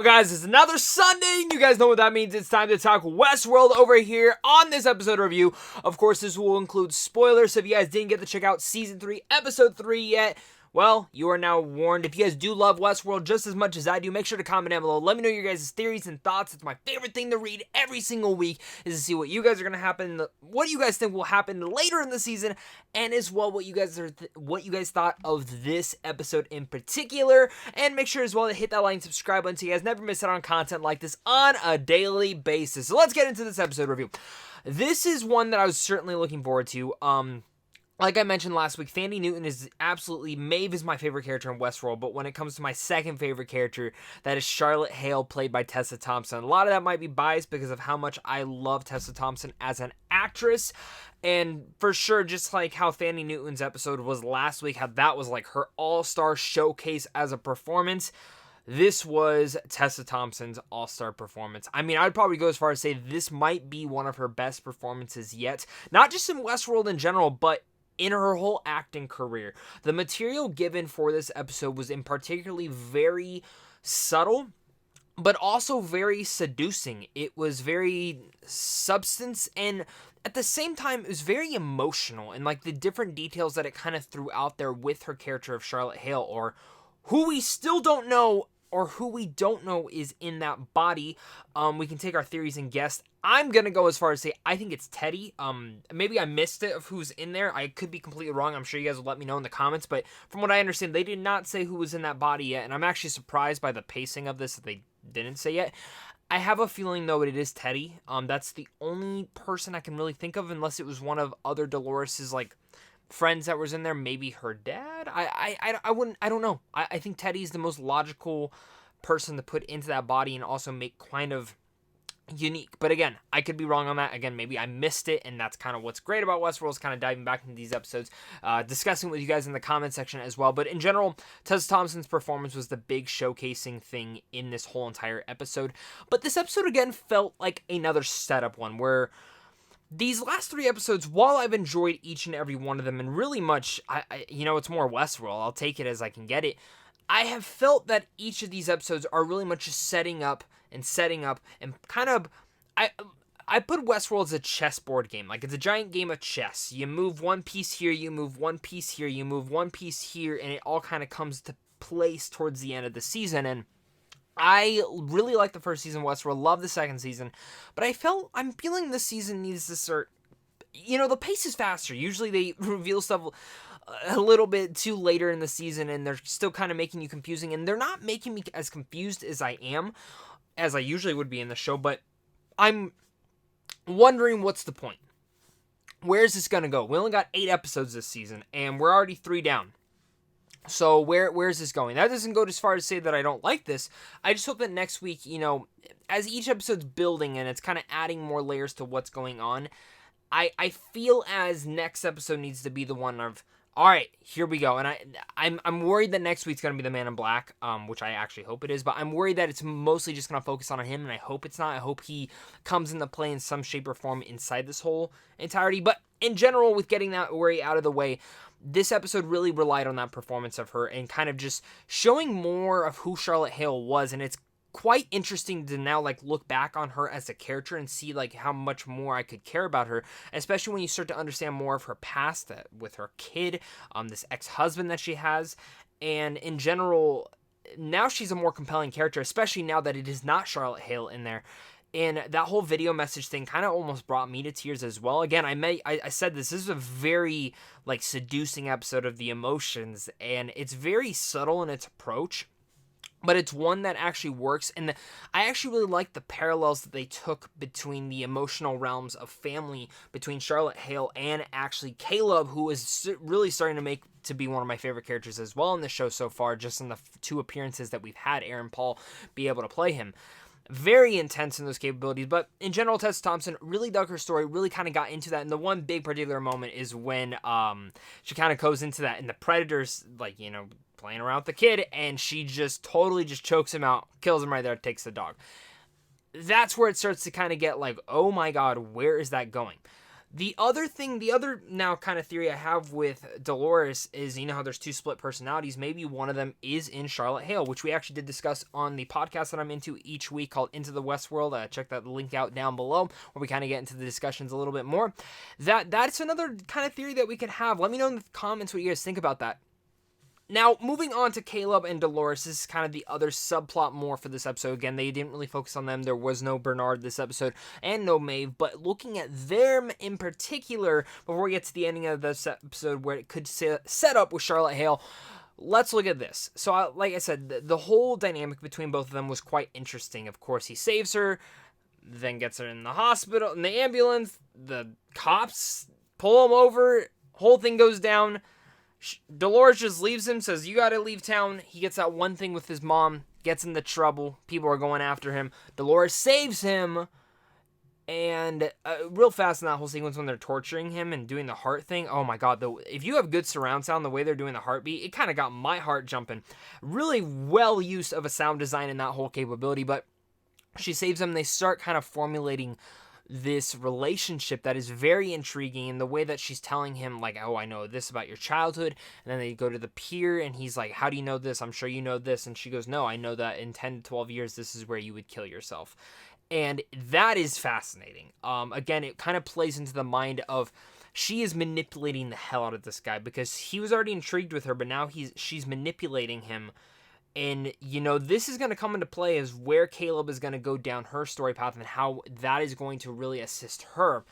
Well, guys, it's another Sunday, and you guys know what that means. It's time to talk Westworld over here on this episode review. Of course, this will include spoilers, so if you guys didn't get to check out Season 3, Episode 3 yet, well, you are now warned. If you guys do love Westworld just as much as I do, make sure to comment down below. Let me know your guys' theories and thoughts. It's my favorite thing to read every single week, is to see what you guys are going to happen, what you guys think will happen later in the season, and as well what you guys thought of this episode in particular. And make sure as well to hit that like and subscribe button so you guys never miss out on content like this on a daily basis. So let's get into this episode review. This is one that I was certainly looking forward to. Like I mentioned last week, Thandie Newton is absolutely, Maeve is my favorite character in Westworld, but when it comes to my second favorite character, that is Charlotte Hale, played by Tessa Thompson. A lot of that might be biased because of how much I love Tessa Thompson as an actress, and for sure, just like how Thandie Newton's episode was last week, how that was like her all-star showcase as a performance, this was Tessa Thompson's all-star performance. I mean, I'd probably go as far as say this might be one of her best performances yet, not just in Westworld in general, but in her whole acting career. The material given for this episode was in particularly very subtle, but also very seducing. It was very substance, and at the same time, it was very emotional, and like the different details that it kind of threw out there with her character of Charlotte Hale, or who we still don't know, or who we don't know is in that body. We can take our theories and guess. I'm going to go as far as say, I think it's Teddy. Maybe I missed it of who's in there. I could be completely wrong. I'm sure you guys will let me know in the comments. But from what I understand, they did not say who was in that body yet. And I'm actually surprised by the pacing of this that they didn't say yet. I have a feeling, though, it is Teddy. That's the only person I can really think of, unless it was one of other Dolores's, like, friends that was in there, maybe her dad. I don't know. I think Teddy's the most logical person to put into that body and also make kind of unique. But again, I could be wrong on that. Again, maybe I missed it, and that's kind of what's great about Westworld, is kind of diving back into these episodes, discussing with you guys in the comment section as well. But in general, Tessa Thompson's performance was the big showcasing thing in this whole entire episode. But this episode again felt like another setup one, where these last three episodes, while I've enjoyed each and every one of them, and really much, it's more Westworld, I'll take it as I can get it, I have felt that each of these episodes are really much just setting up, and kind of, I put Westworld as a chessboard game. Like, it's a giant game of chess. You move one piece here, you move one piece here, you move one piece here, and it all kind of comes to place towards the end of the season. And I really like the first season of Westworld, love the second season, but I'm feeling this season needs to start, the pace is faster. Usually they reveal stuff a little bit too later in the season, and they're still kind of making you confusing, and they're not making me as confused as I usually would be in the show, but I'm wondering what's the point. Where is this going to go? We only got 8 episodes this season, and we're already 3 down. So where is this going? That doesn't go as far as say that I don't like this. I just hope that next week, as each episode's building and it's kind of adding more layers to what's going on, I feel as next episode needs to be the one of, all right, here we go. And I'm worried that next week's going to be the Man in Black, which I actually hope it is, but I'm worried that it's mostly just going to focus on him, and I hope it's not. I hope he comes into play in some shape or form inside this whole entirety. But in general, with getting that worry out of the way, this episode really relied on that performance of her and kind of just showing more of who Charlotte Hale was, and it's quite interesting to now look back on her as a character and see how much more I could care about her, especially when you start to understand more of her past with her kid, this ex-husband that she has, and in general, now she's a more compelling character, especially now that it is not Charlotte Hale in there. And that whole video message thing kind of almost brought me to tears as well. Again, I said this is a very seducing episode of the emotions, and it's very subtle in its approach, but it's one that actually works. And I actually really like the parallels that they took between the emotional realms of family between Charlotte Hale and actually Caleb, who is really starting to be one of my favorite characters as well in the show so far, just in the 2 appearances that we've had Aaron Paul be able to play him. Very intense in those capabilities, but in general, Tessa Thompson really dug her story, really kind of got into that, and the one big particular moment is when she kind of goes into that, and the Predator's, playing around with the kid, and she just totally just chokes him out, kills him right there, takes the dog. That's where it starts to kind of get oh my god, where is that going? The other now kind of theory I have with Dolores is, how there's two split personalities. Maybe one of them is in Charlotte Hale, which we actually did discuss on the podcast that I'm into each week called Into the Westworld. Check that link out down below where we kind of get into the discussions a little bit more. That's another kind of theory that we could have. Let me know in the comments what you guys think about that. Now, moving on to Caleb and Dolores, this is kind of the other subplot more for this episode. Again, they didn't really focus on them. There was no Bernard this episode and no Maeve, but looking at them in particular, before we get to the ending of this episode where it could set up with Charlotte Hale, let's look at this. So, like I said, the whole dynamic between both of them was quite interesting. Of course, he saves her, then gets her in the hospital, in the ambulance, the cops pull him over, whole thing goes down. Dolores just leaves him, says, you gotta leave town. He gets that one thing with his mom, gets into trouble. People are going after him. Dolores saves him. And real fast in that whole sequence when they're torturing him and doing the heart thing. Oh my God. If you have good surround sound, the way they're doing the heartbeat, it kind of got my heart jumping. Really well use of a sound design in that whole capability. But she saves him. They start kind of formulating this relationship that is very intriguing, in the way that she's telling him, like, oh, I know this about your childhood, and then they go to the pier, and he's like, how do you know this? I'm sure you know this, and she goes, no, I know that in 10 to 12 years, this is where you would kill yourself, and that is fascinating. Again, it kind of plays into the mind of, she is manipulating the hell out of this guy, because he was already intrigued with her, but now she's manipulating him. And, this is going to come into play as where Caleb is going to go down her story path and how that is going to really assist her.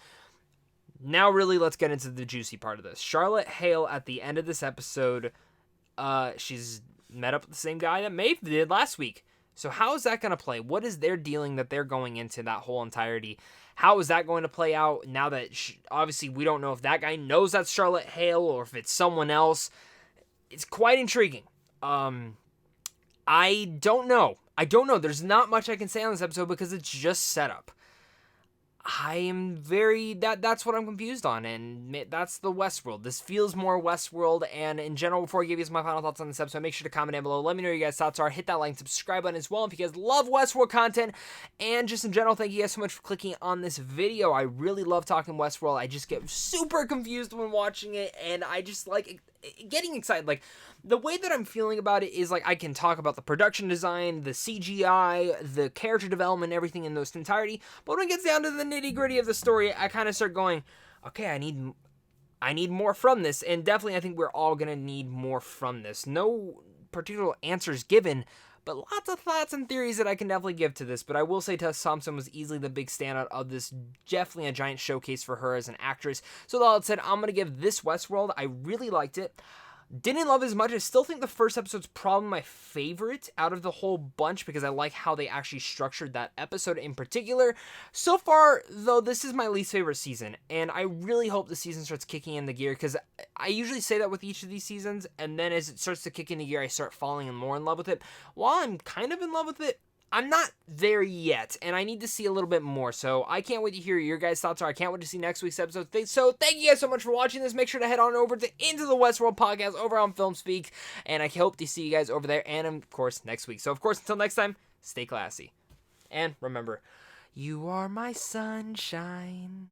Now, really, let's get into the juicy part of this. Charlotte Hale, at the end of this episode, she's met up with the same guy that Maeve did last week. So how is that going to play? What is their dealing that they're going into that whole entirety? How is that going to play out now that, obviously, we don't know if that guy knows that's Charlotte Hale or if it's someone else. It's quite intriguing. I don't know. There's not much I can say on this episode because it's just setup. That's what I'm confused on, and that's the Westworld. This feels more Westworld, and in general, before I give you my final thoughts on this episode, make sure to comment down below. Let me know what your guys' thoughts are. Hit that like and subscribe button as well if you guys love Westworld content, and just in general, thank you guys so much for clicking on this video. I really love talking Westworld. I just get super confused when watching it, and I just like getting excited. Like, the way that I'm feeling about it is, like, I can talk about the production design, the CGI, the character development, everything in those entirety, but when it gets down to the nitty-gritty of the story, I kind of start going, okay, I need more from this, and definitely I think we're all gonna need more from this. No particular answers given, but lots of thoughts and theories that I can definitely give to this. But I will say Tessa Thompson was easily the big standout of this. Definitely a giant showcase for her as an actress. So with all that said, I'm going to give this Westworld, I really liked it. Didn't love it as much. I still think the first episode's probably my favorite out of the whole bunch because I like how they actually structured that episode in particular. So far, though, this is my least favorite season, and I really hope the season starts kicking in the gear because I usually say that with each of these seasons, and then as it starts to kick into gear, I start falling more in love with it. While I'm kind of in love with it, I'm not there yet, and I need to see a little bit more, so I can't wait to hear your guys' thoughts. I can't wait to see next week's episode. So thank you guys so much for watching this. Make sure to head on over to Into the Westworld podcast over on Film Speak, and I hope to see you guys over there, and of course, next week. So of course, until next time, stay classy. And remember, you are my sunshine.